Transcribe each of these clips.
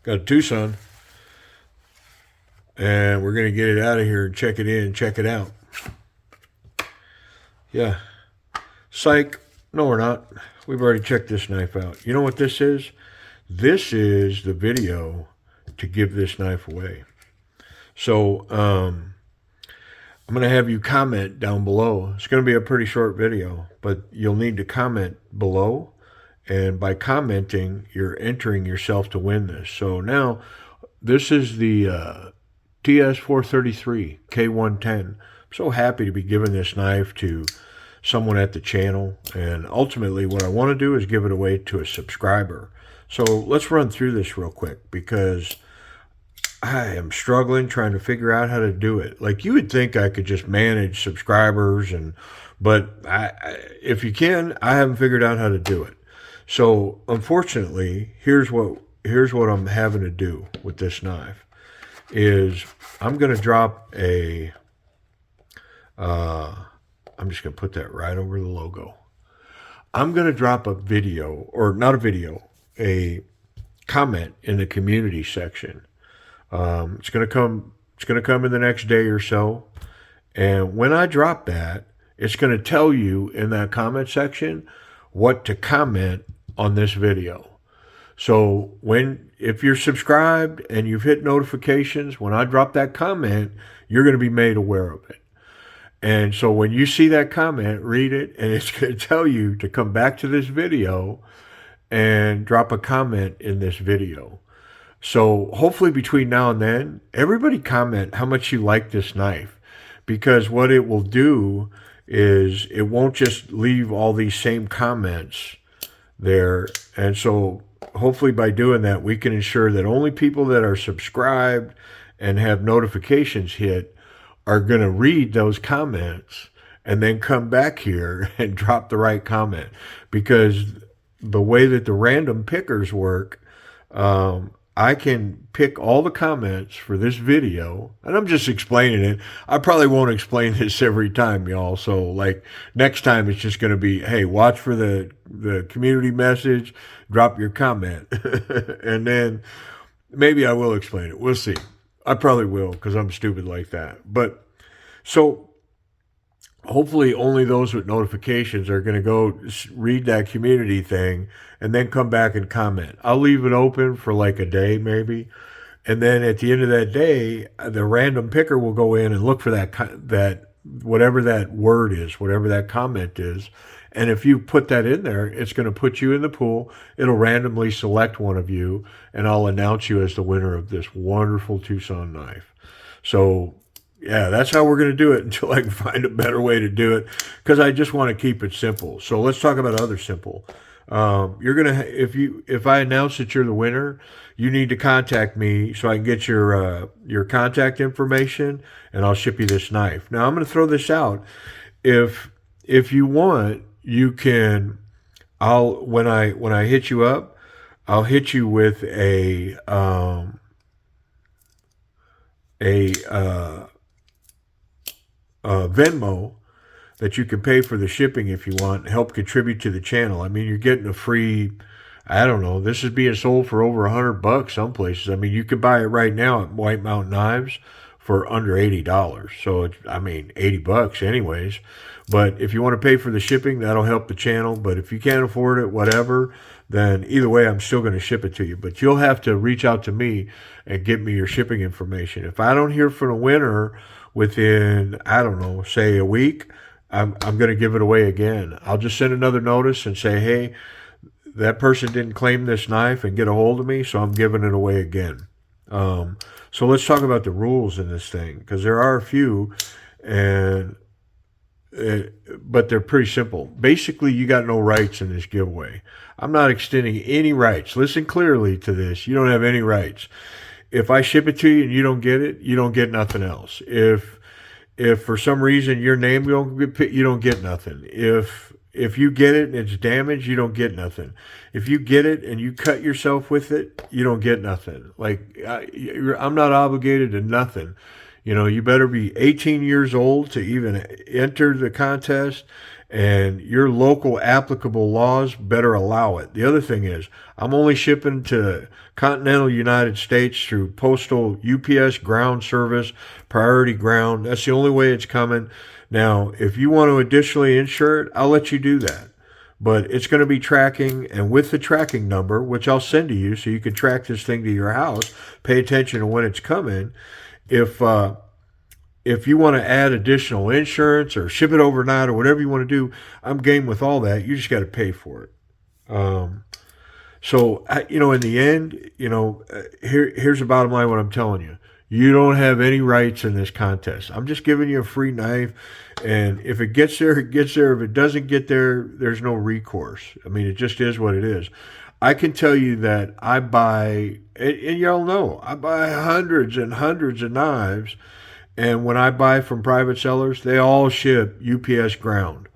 Got a Tucson, and we're going to get it out of here and check it in, check it out. Yeah. Psych. No, we're not. We've already checked this knife out. You know what this is? This is the video to give this knife away. So, I'm going to have you comment down below. It's going to be a pretty short video, but you'll need to comment below. And by commenting, you're entering yourself to win this. So now, this is the TS433 K110. I'm so happy to be giving this knife to someone at the channel. And ultimately, what I want to do is give it away to a subscriber. So let's run through this real quick because I am struggling trying to figure out how to do it. Like, you would think I could just manage subscribers, but if you can, I haven't figured out how to do it. So unfortunately, here's what I'm having to do with this knife is I'm going to drop a, I'm just going to put that right over the logo. I'm going to drop a video, or not a video, a comment in the community section. It's going to come in the next day or so. And when I drop that, it's going to tell you in that comment section what to comment on this video. So if you're subscribed and you've hit notifications, when I drop that comment, you're going to be made aware of it. And so when you see that comment, read it, and it's going to tell you to come back to this video and drop a comment in this video. So hopefully between now and then, everybody comment how much you like this knife, because what it will do is it won't just leave all these same comments there. And so hopefully by doing that, we can ensure that only people that are subscribed and have notifications hit are going to read those comments and then come back here and drop the right comment. Because the way that the random pickers work, I can pick all the comments for this video, and I'm just explaining it. I probably won't explain this every time, y'all. So like next time it's just going to be, hey, watch for the community message, drop your comment. And then maybe I will explain it. We'll see. I probably will because I'm stupid like that. But so hopefully only those with notifications are going to go read that community thing and then come back and comment. I'll leave it open for like a day maybe. And then at the end of that day, the random picker will go in and look for that whatever that word is, whatever that comment is. And if you put that in there, it's going to put you in the pool. It'll randomly select one of you, and I'll announce you as the winner of this wonderful Tucson knife. So yeah, that's how we're going to do it until I can find a better way to do it, because I just want to keep it simple. So let's talk about other simple. You're going to, if I announce that you're the winner, you need to contact me so I can get your contact information, and I'll ship you this knife. Now I'm going to throw this out. If you want, you can, when I hit you up, I'll hit you with a Venmo that you can pay for the shipping if you want, help contribute to the channel. I mean, you're getting a free, I don't know, this is being sold for over $100 some places. I mean, you can buy it right now at White Mountain Knives for under $80. So it's, I mean, $80 anyways. But if you want to pay for the shipping, that'll help the channel. But if you can't afford it, whatever, then either way, I'm still going to ship it to you. But you'll have to reach out to me and get me your shipping information. If I don't hear from the winner within, I don't know, say a week, I'm going to give it away again. I'll just send another notice and say, hey, that person didn't claim this knife and get a hold of me, so I'm giving it away again. So let's talk about the rules in this thing, because there are a few, but they're pretty simple. Basically, you got no rights in this giveaway. I'm not extending any rights. Listen clearly to this. You don't have any rights. If I ship it to you and you don't get it, you don't get nothing else. If for some reason your name don't get picked, you don't get nothing. If you get it and it's damaged, you don't get nothing. If you get it and you cut yourself with it, you don't get nothing. Like, I'm not obligated to nothing. You know, you better be 18 years old to even enter the contest, and your local applicable laws better allow it. The other thing is, I'm only shipping to continental United States through postal UPS ground service, priority ground. That's the only way it's coming. Now, if you want to additionally insure it, I'll let you do that. But it's going to be tracking, and with the tracking number, which I'll send to you so you can track this thing to your house, pay attention to when it's coming. If you want to add additional insurance or ship it overnight or whatever you want to do, I'm game with all that. You just got to pay for it. In the end, here's the bottom line. What I'm telling you, you don't have any rights in this contest. I'm just giving you a free knife, and if it gets there, it gets there. If it doesn't get there, there's no recourse. I mean, it just is what it is. I can tell you that I buy, and y'all know, I buy hundreds and hundreds of knives. And when I buy from private sellers, they all ship UPS ground,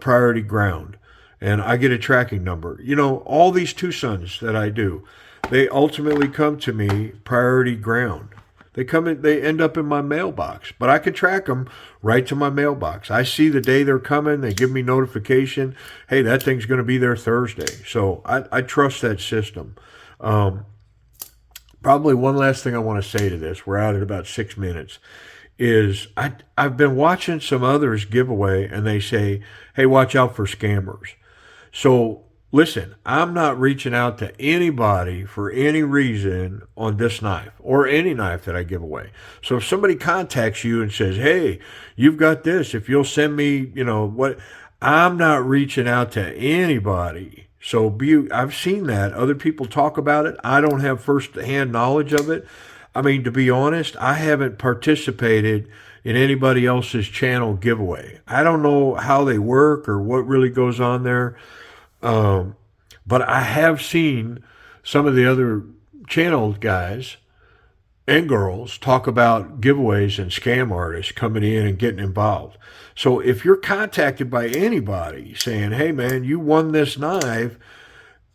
priority ground. And I get a tracking number. All these TWOSUNs that I do, they ultimately come to me priority ground. They end up in my mailbox, but I can track them right to my mailbox. I see the day they're coming. They give me notification. Hey, that thing's going to be there Thursday. So I trust that system. Probably one last thing I want to say to this, we're out at about 6 minutes, is I've been watching some others giveaway, and they say, hey, watch out for scammers. So listen, I'm not reaching out to anybody for any reason on this knife or any knife that I give away. So if somebody contacts you and says, hey, you've got this, if you'll send me, what, I'm not reaching out to anybody. So I've seen that. Other people talk about it. I don't have first-hand knowledge of it. I mean, to be honest, I haven't participated in anybody else's channel giveaway. I don't know how they work or what really goes on there. But I have seen some of the other channel guys and girls talk about giveaways and scam artists coming in and getting involved. So if you're contacted by anybody saying, hey man, you won this knife,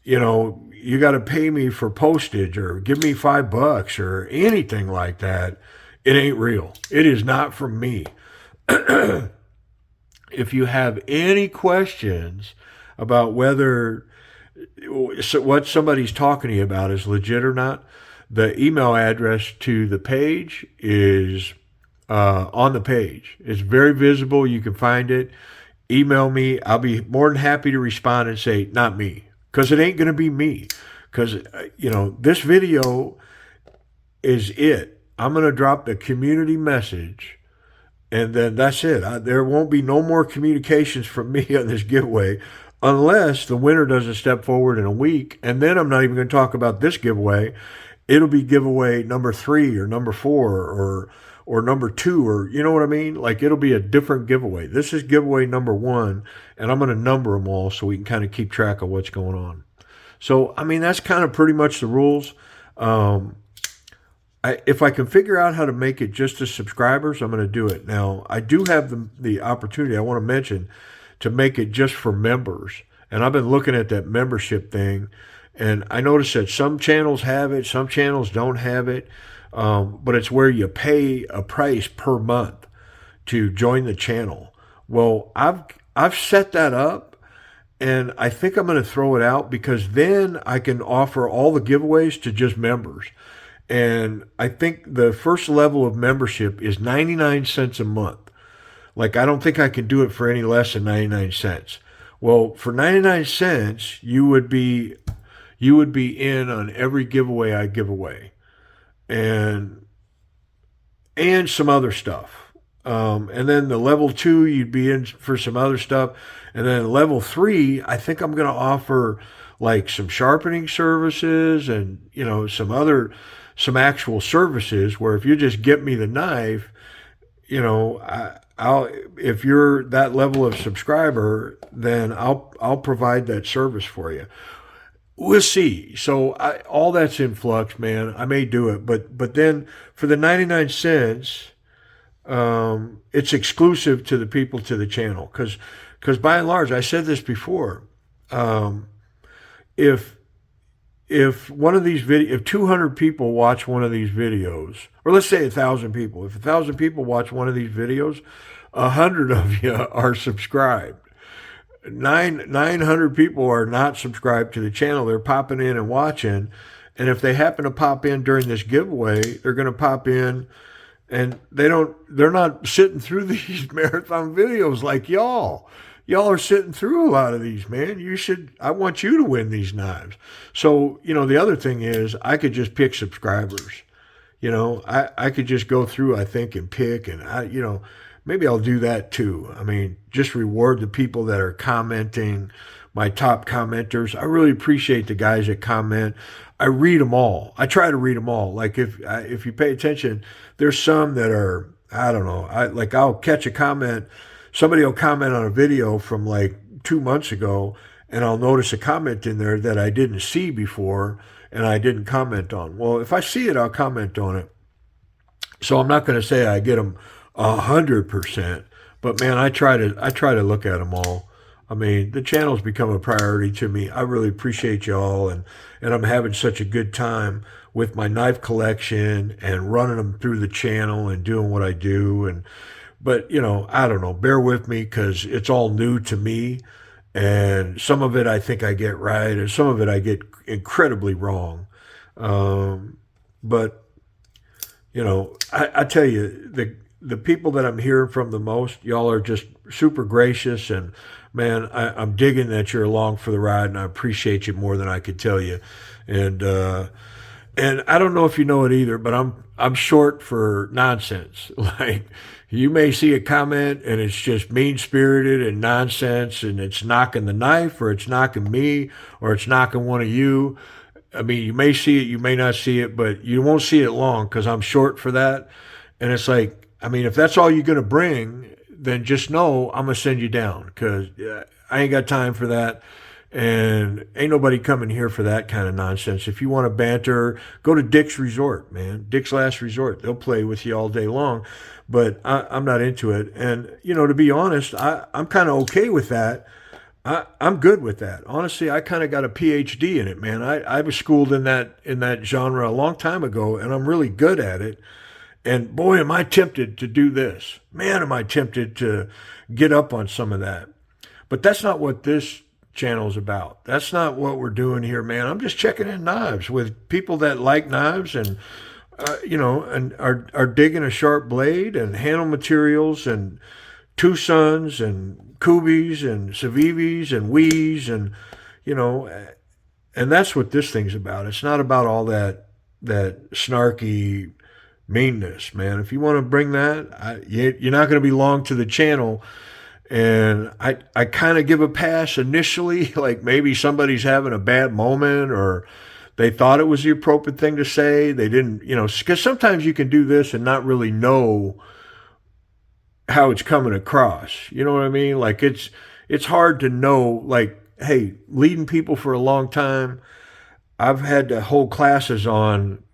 you got to pay me for postage or give me $5 or anything like that, it ain't real. It is not from me. If you have any questions about whether what somebody's talking to you about is legit or not, the email address to the page is on the page. It's very visible. You can find it. Email me. I'll be more than happy to respond and say, not me, because it ain't going to be me. Because, this video is it. I'm going to drop the community message, and then that's it. There won't be no more communications from me on this giveaway unless the winner doesn't step forward in a week. And then I'm not even going to talk about this giveaway. It'll be giveaway number 3 or number 4 or number 2, or you know what I mean? Like, it'll be a different giveaway. This is giveaway number 1, and I'm going to number them all so we can kind of keep track of what's going on. So, I mean, that's kind of pretty much the rules. If I can figure out how to make it just to subscribers, I'm going to do it. Now, I do have the opportunity, I want to mention, to make it just for members. And I've been looking at that membership thing, and I noticed that some channels have it, some channels don't have it. But it's where you pay a price per month to join the channel. Well, I've set that up, and I think I'm going to throw it out because then I can offer all the giveaways to just members. And I think the first level of membership is 99 cents a month. Like, I don't think I can do it for any less than 99 cents. Well, for 99 cents, you would be in on every giveaway I give away. And some other stuff. And then the level 2, you'd be in for some other stuff. And then level 3, I think I'm going to offer like some sharpening services and, some actual services where if you just get me the knife, if you're that level of subscriber, then I'll provide that service for you. We'll see. So all that's in flux, man. I may do it, but then for the 99 cents, it's exclusive to the people to the channel. Because by and large, I said this before, if one of these if 200 people watch one of these videos, or let's say 1,000 people, if 1,000 people watch one of these videos, 100 of you are subscribed. 900 people are not subscribed to the channel. They're popping in and watching. And if they happen to pop in during this giveaway, they're going to pop in and they're not sitting through these marathon videos like y'all. Y'all are sitting through a lot of these, man. I want you to win these knives. So, the other thing is I could just pick subscribers. I could just go through, I think, and pick, and maybe I'll do that too. I mean, just reward the people that are commenting, my top commenters. I really appreciate the guys that comment. I read them all. I try to read them all. Like if you pay attention, there's some that are, I don't know. I'll catch a comment. Somebody will comment on a video from like 2 months ago, and I'll notice a comment in there that I didn't see before and I didn't comment on. Well, if I see it, I'll comment on it. So I'm not going to say I get them 100%, but man, I try to look at them all. I mean, the channel's become a priority to me. I really appreciate y'all, and I'm having such a good time with my knife collection and running them through the channel and doing what I do. But I don't know. Bear with me because it's all new to me, and some of it I think I get right, and some of it I get incredibly wrong. But I tell you, the people that I'm hearing from the most, y'all are just super gracious, and man, I'm digging that you're along for the ride, and I appreciate you more than I could tell you. And I don't know if you know it either, but I'm short for nonsense. Like, you may see a comment and it's just mean spirited and nonsense, and it's knocking the knife, or it's knocking me, or it's knocking one of you. I mean, you may see it, you may not see it, but you won't see it long because I'm short for that. And it's like, I mean, if that's all you're going to bring, then just know I'm going to send you down because I ain't got time for that. And ain't nobody coming here for that kind of nonsense. If you want to banter, go to Dick's Resort, man. Dick's Last Resort. They'll play with you all day long. But I'm not into it. And, to be honest, I'm kind of okay with that. I'm good with that. Honestly, I kind of got a PhD in it, man. I was schooled in that genre a long time ago, and I'm really good at it. And boy, am I tempted to do this. Man, am I tempted to get up on some of that. But that's not what this channel is about. That's not what we're doing here, man. I'm just checking in knives with people that like knives and, and are digging a sharp blade and handle materials and TWOSUNs and Kubis and Civivis and Wies and, and that's what this thing's about. It's not about all that snarky meanness, man. If you want to bring that, you're not going to be long to the channel. And I kind of give a pass initially, like maybe somebody's having a bad moment or they thought it was the appropriate thing to say. They didn't, because sometimes you can do this and not really know how it's coming across. You know what I mean? Like it's hard to know, like, hey, leading people for a long time, I've had to hold classes on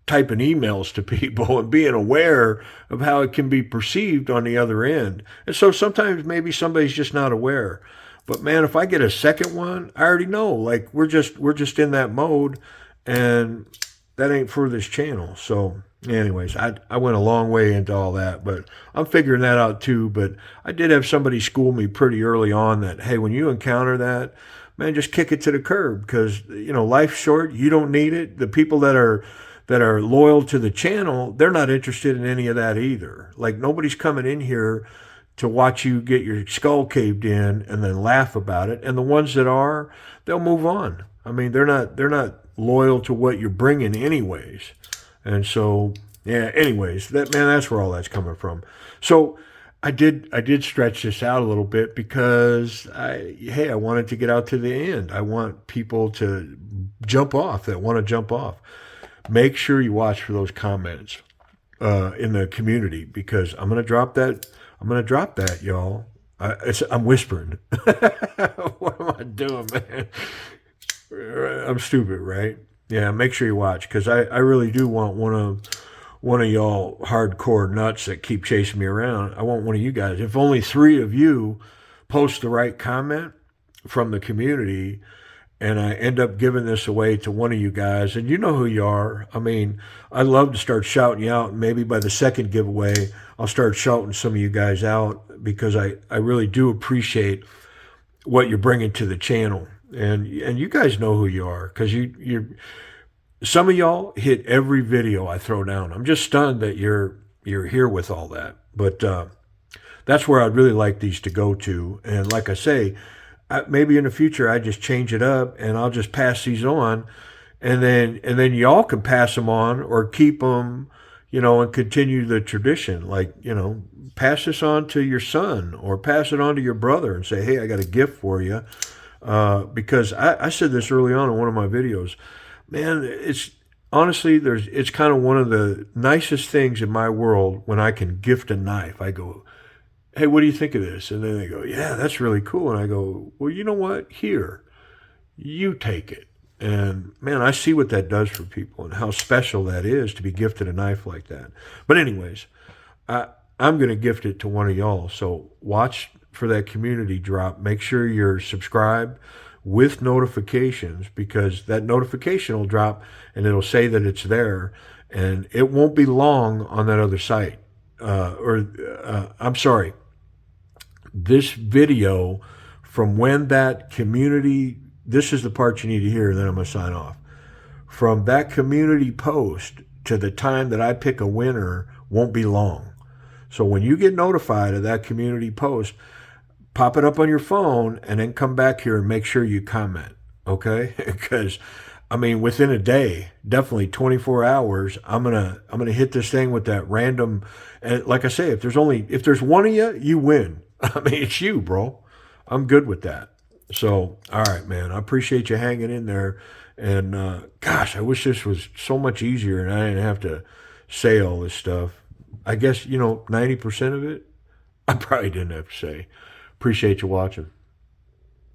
typing emails to people and being aware of how it can be perceived on the other end. And so sometimes maybe somebody's just not aware. But man, if I get a second one, I already know, like we're just in that mode, and that ain't for this channel. So anyways, I went a long way into all that, but I'm figuring that out too. But I did have somebody school me pretty early on that, hey, when you encounter that, man, just kick it to the curb because, life's short. You don't need it. The people that are loyal to the channel, they're not interested in any of that either. Like nobody's coming in here to watch you get your skull caved in and then laugh about it. And the ones that are, they'll move on. I mean, they're not loyal to what you're bringing anyways. And so, yeah, anyways, that's where all that's coming from. So I did stretch this out a little bit because I wanted to get out to the end. I want people to jump off that want to jump off. Make sure you watch for those comments in the community because I'm going to drop that. I'm going to drop that, y'all. I'm whispering. What am I doing, man? I'm stupid, right? Yeah, make sure you watch because I really do want one of y'all hardcore nuts that keep chasing me around. I want one of you guys. If only 3 of you post the right comment from the community, and I end up giving this away to one of you guys, and you know who you are. I mean, I'd love to start shouting you out, and maybe by the second giveaway, I'll start shouting some of you guys out because I really do appreciate what you're bringing to the channel. And you guys know who you are, because you some of y'all hit every video I throw down. I'm just stunned that you're here with all that. But that's where I'd really like these to go to. And like I say, maybe in the future I just change it up and I'll just pass these on, and then y'all can pass them on or keep them, and continue the tradition. Like, pass this on to your son or pass it on to your brother and say, hey, I got a gift for you. Because I said this early on in one of my videos, man, it's honestly, it's kind of one of the nicest things in my world when I can gift a knife. I go, hey, what do you think of this? And then they go, yeah, that's really cool. And I go, well, you know what? Here, you take it. And man, I see what that does for people and how special that is to be gifted a knife like that. But anyways, I'm going to gift it to one of y'all. So watch for that community drop. Make sure you're subscribed with notifications, because that notification will drop and it'll say that it's there. And it won't be long on that other site. I'm sorry. This video, from when that community, this is the part you need to hear, and then I'm going to sign off. From that community post to the time that I pick a winner won't be long. So when you get notified of that community post, pop it up on your phone and then come back here and make sure you comment, okay? Because within a day, definitely 24 hours, I'm gonna hit this thing with that random. And like I say, if there's one of you, you win. It's you, bro. I'm good with that. So, all right, man. I appreciate you hanging in there. And gosh, I wish this was so much easier and I didn't have to say all this stuff. I guess 90% of it, I probably didn't have to say. Appreciate you watching.